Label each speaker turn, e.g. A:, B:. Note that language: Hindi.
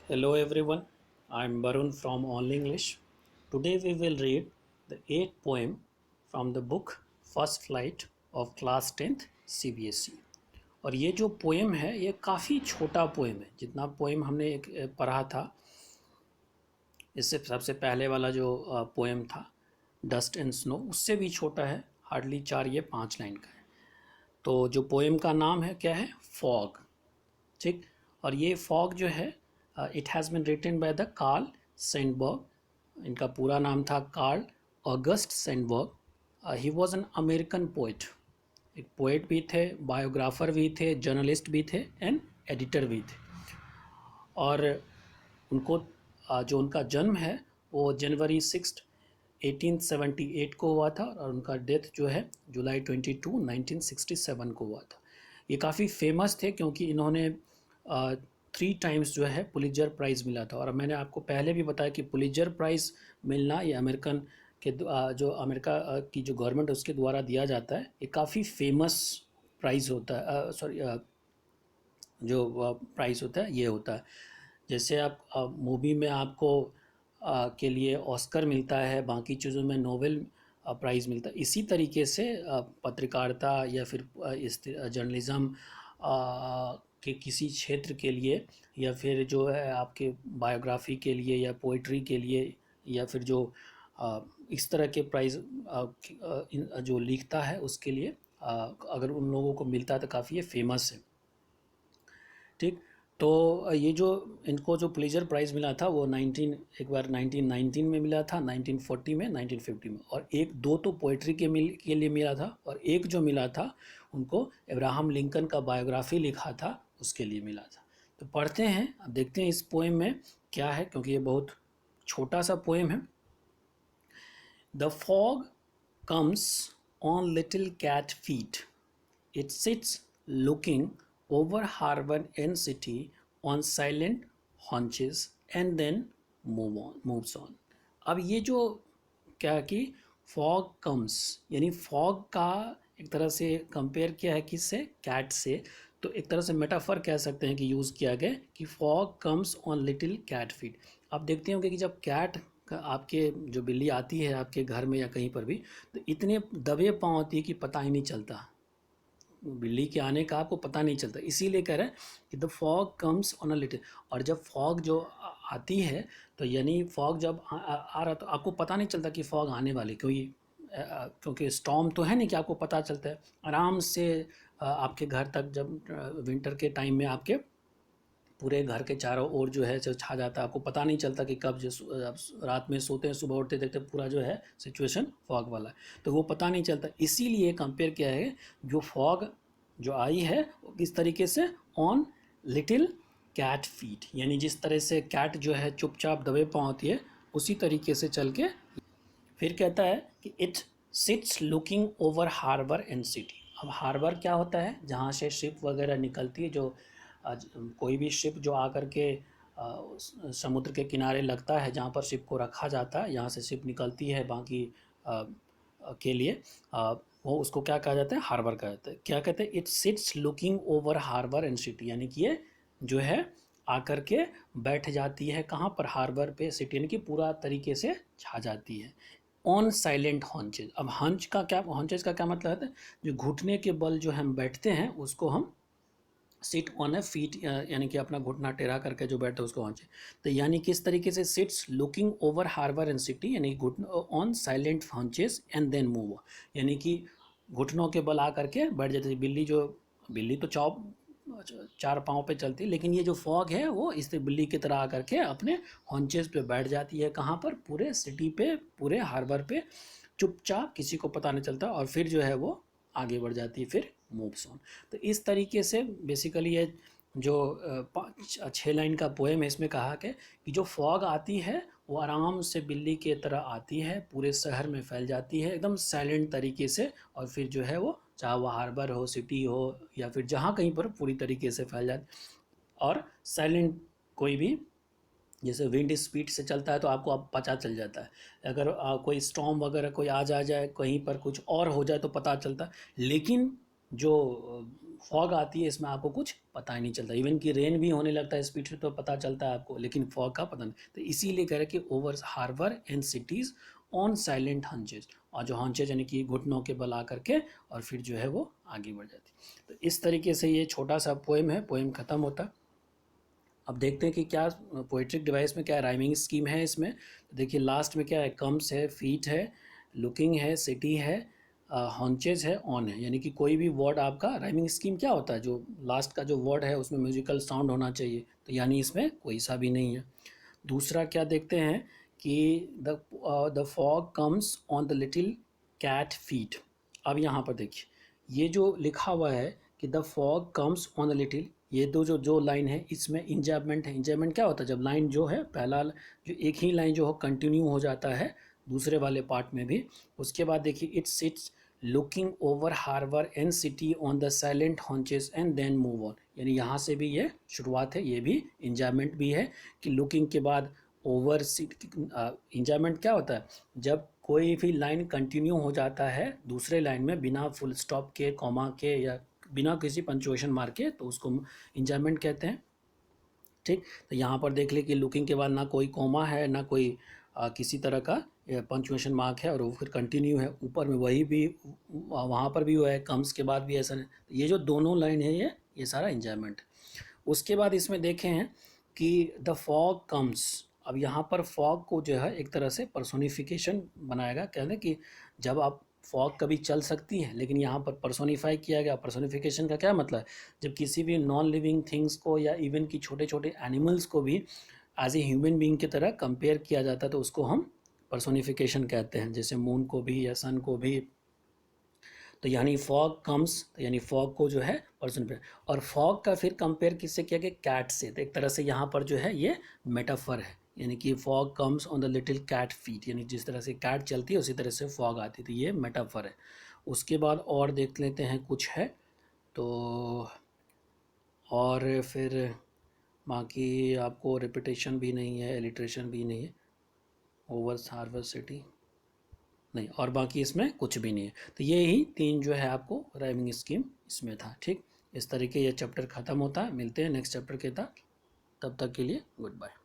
A: Hello everyone, I am Barun from All English. Today we will read the 8th poem from the book First Flight of Class 10th CBSE. और ये जो पोएम है ये काफ़ी छोटा पोएम है। जितना पोएम हमने पढ़ा था इससे सबसे पहले वाला जो पोएम था डस्ट एंड स्नो उससे भी छोटा है, हार्डली 4 या 5 लाइन का है। तो जो पोएम का नाम है क्या है? फॉग। ठीक। और ये फॉग जो है it has been written by the Carl Sandburg. इनका पूरा नाम था Carl August Sandburg. He was an American poet. एक पोइट भी थे, बायोग्राफर भी थे, जर्नलिस्ट भी थे एंड एडिटर भी थे। और उनको जो उनका जन्म है वो जनवरी 6 1878 को हुआ था और उनका डेथ जो है जुलाई 22 1967 को हुआ था। ये काफ़ी फेमस थे क्योंकि इन्होंने 3 टाइम्स जो है पुलित्जर प्राइज़ मिला था। और मैंने आपको पहले भी बताया कि पुलित्जर प्राइज़ मिलना ये अमेरिकन के जो अमेरिका की जो गवर्नमेंट है उसके द्वारा दिया जाता है। ये काफ़ी फेमस प्राइज़ होता है, सॉरी, जो प्राइज़ होता है ये होता है। जैसे आप मूवी में आपको के लिए ऑस्कर मिलता है, बाकी चीज़ों में नोबेल प्राइज़ मिलता है, इसी तरीके से पत्रकारिता या फिर इस जर्नलिज़्म के किसी क्षेत्र के लिए या फिर जो है आपके बायोग्राफी के लिए या पोइट्री के लिए या फिर जो इस तरह के प्राइज़ जो लिखता है उसके लिए अगर उन लोगों को मिलता है तो काफ़ी ये फेमस है। ठीक। तो ये जो इनको जो पुलित्जर प्राइज़ मिला था वो एक बार 1919 में मिला था, 1940 में, 1950 में, और एक दो तो पोइट्री के लिए मिला था और एक जो मिला था उनको अब्राहम लिंकन का बायोग्राफी लिखा था उसके लिए मिला था। तो पढ़ते हैं, अब देखते हैं इस पोएम में क्या है, क्योंकि ये बहुत छोटा सा पोएम है। The fog comes on little cat feet, it sits looking over harbor and city on silent haunches and then moves on। अब ये जो क्या कि fog comes यानी fog का एक तरह से कंपेयर किया है किससे? कैट से। तो एक तरह से मेटाफर कह सकते हैं कि यूज़ किया गया कि fog comes on little cat feet। आप देखते होंगे कि जब कैट आपके जो बिल्ली आती है आपके घर में या कहीं पर भी, तो इतने दबे पाँव होती है कि पता ही नहीं चलता, बिल्ली के आने का आपको पता नहीं चलता। इसीलिए कह रहे हैं कि the fog comes on a little. और जब फॉग जो आती है तो यानी फॉग जब आ रहा तो आपको पता नहीं चलता कि फॉग आने वाली, क्योंकि स्टॉर्म तो है नहीं कि आपको पता चलता है। आराम से आपके घर तक जब विंटर के टाइम में आपके पूरे घर के चारों ओर जो है जो छा जाता है, आपको पता नहीं चलता कि कब रात में सोते हैं सुबह उठते देखते पूरा जो है सिचुएशन फॉग वाला है, तो वो पता नहीं चलता। इसीलिए कंपेयर किया है जो फॉग जो आई है वो किस तरीके से ऑन लिटिल कैट फीट, यानी जिस तरह से कैट जो है चुपचाप दबे पाँव होती है उसी तरीके से चल के। फिर कहता है कि it sits looking over harbour and city. अब हार्बर क्या होता है? जहाँ से शिप वगैरह निकलती है, जो कोई भी शिप जो आकर के समुद्र के किनारे लगता है जहाँ पर शिप को रखा जाता है, यहाँ से शिप निकलती है बाकी के लिए, वो उसको क्या कहा जाता है? हार्बर कहा जाता है। क्या कहते हैं? It sits looking over harbour and city, यानी कि ये जो है आकर के बैठ जाती है कहाँ पर? हार्बर पे, सिटी, यानी कि पूरा तरीके से छा जाती है। On silent haunches. अब हंच का क्या, हॉन्चेज का क्या मतलब है? जो घुटने के बल जो हम बैठते हैं उसको हम सिट ऑन ए फीट, यानी कि अपना घुटना टेढ़ा करके जो बैठे उसको हॉन्चे। तो यानी किस तरीके से? Sits looking over harbour and city, यानी घुटन on silent haunches and then move, यानी कि घुटनों के बल आकर के बैठ जाती है। बिल्ली तो चार पाँव पे चलती है, लेकिन ये जो फॉग है वो इस बिल्ली की तरह आकर के अपने हॉन्चेज पे बैठ जाती है। कहाँ पर? पूरे सिटी पे, पूरे हार्बर पे, चुपचाप, किसी को पता नहीं चलता, और फिर जो है वो आगे बढ़ जाती है, फिर मूव्स ऑन। तो इस तरीके से बेसिकली ये जो 6 लाइन का पोएम है इसमें कहा कि जो फॉग आती है वो आराम से बिल्ली के तरह आती है, पूरे शहर में फैल जाती है एकदम साइलेंट तरीके से, और फिर जो है वो चाहे वो हार्बर हो, सिटी हो, या फिर जहाँ कहीं पर पूरी तरीके से फैल जाती। और साइलेंट कोई भी, जैसे विंड स्पीड से चलता है तो आपको अब पता चल जाता है। अगर कोई स्टॉर्म वगैरह कोई आ जाए, कहीं पर कुछ और हो जाए तो पता चलता है। लेकिन जो फॉग आती है इसमें आपको कुछ पता ही नहीं चलता, इवन कि रेन भी होने लगता है स्पीड से तो पता चलता है आपको, लेकिन फॉग का पता नहीं। तो इसीलिए कह रहे कि over harbour and cities on silent haunches, और जो हंचेज यानी कि घुटनों के बल आकर के और फिर जो है वो आगे बढ़ जाती। तो इस तरीके से ये छोटा सा पोएम है, पोएम ख़त्म होता। अब देखते हैं कि क्या पोइट्रिक डिवाइस में क्या राइमिंग स्कीम है इसमें। तो देखिए लास्ट में क्या है, कम्स है, फीट है, लुकिंग है, सिटी है, हॉन्चेज है, ऑन है, यानी कि कोई भी वर्ड आपका राइमिंग स्कीम क्या होता है, जो लास्ट का जो वर्ड है उसमें म्यूजिकल साउंड होना चाहिए, तो यानी इसमें कोई सा भी नहीं है। दूसरा क्या देखते हैं कि the fog comes on the little cat feet. अब यहाँ पर देखिए ये जो लिखा हुआ है कि the fog comes on the little, ये दो जो लाइन है इसमें इंजैबमेंट है। इंजैबमेंट क्या होता है, जब लाइन जो है पहला जो एक ही लाइन जो हो कंटिन्यू हो जाता है दूसरे वाले पार्ट में भी। उसके बाद देखिए it sits looking over harbour and city on the silent haunches and then move on, यानी यहाँ से भी ये शुरुआत है, ये भी इंजॉयमेंट भी है कि लुकिंग के बाद ओवर इंजॉयमेंट क्या होता है, जब कोई भी लाइन कंटिन्यू हो जाता है दूसरे लाइन में बिना फुल स्टॉप के, कॉमा के, या बिना किसी पंचुएशन मार के, तो उसको इंजॉयमेंट कहते हैं। ठीक, तो यहाँ पर देख ले कि लुकिंग के बाद ना कोई कॉमा है ना कोई किसी तरह का पंचुएशन मार्क है, और वो फिर कंटिन्यू है, ऊपर में वही भी वहाँ पर भी हुआ है, कम्स के बाद भी ऐसा नहीं। तो ये जो दोनों लाइन है ये सारा इंजॉयमेंट। उसके बाद इसमें देखें हैं कि द फॉग कम्स। अब यहाँ पर फॉग को जो है एक तरह से पर्सोनिफिकेशन बनाएगा, कहते हैं कि जब आप फॉग कभी चल सकती है, लेकिन यहाँ पर पर्सोनिफाई किया गया। पर्सोनिफिकेशन का क्या मतलब है, जब किसी भी नॉन लिविंग थिंग्स को या इवन की छोटे छोटे एनिमल्स को भी एज ए ह्यूमन बीइंग की तरह कंपेयर किया जाता है, तो उसको हम पर्सोनिफिकेशन कहते हैं, जैसे मून को भी या सन को भी। तो यानी फॉग कम्स, तो यानी फॉग को जो है पर्सन पे, और फॉग का फिर कंपेयर किससे किया गया, कैट से। तो एक तरह से यहाँ पर जो है ये मेटाफर है, यानी कि fog comes on the little cat feet, यानी जिस तरह से कैट चलती है उसी तरह से फॉग आती है, तो ये मेटाफर है। उसके बाद और देख लेते हैं कुछ है तो, और फिर बाकी आपको रिपीटेशन भी नहीं है, एलिट्रेशन भी नहीं है, ओवर हार्बर सिटी नहीं, और बाकी इसमें कुछ भी नहीं है। तो ये ही तीन जो है आपको राइमिंग स्कीम इसमें था। ठीक, इस तरीके ये चैप्टर ख़त्म होता है। मिलते हैं नेक्स्ट चैप्टर के साथ, तब तक के लिए गुड बाय।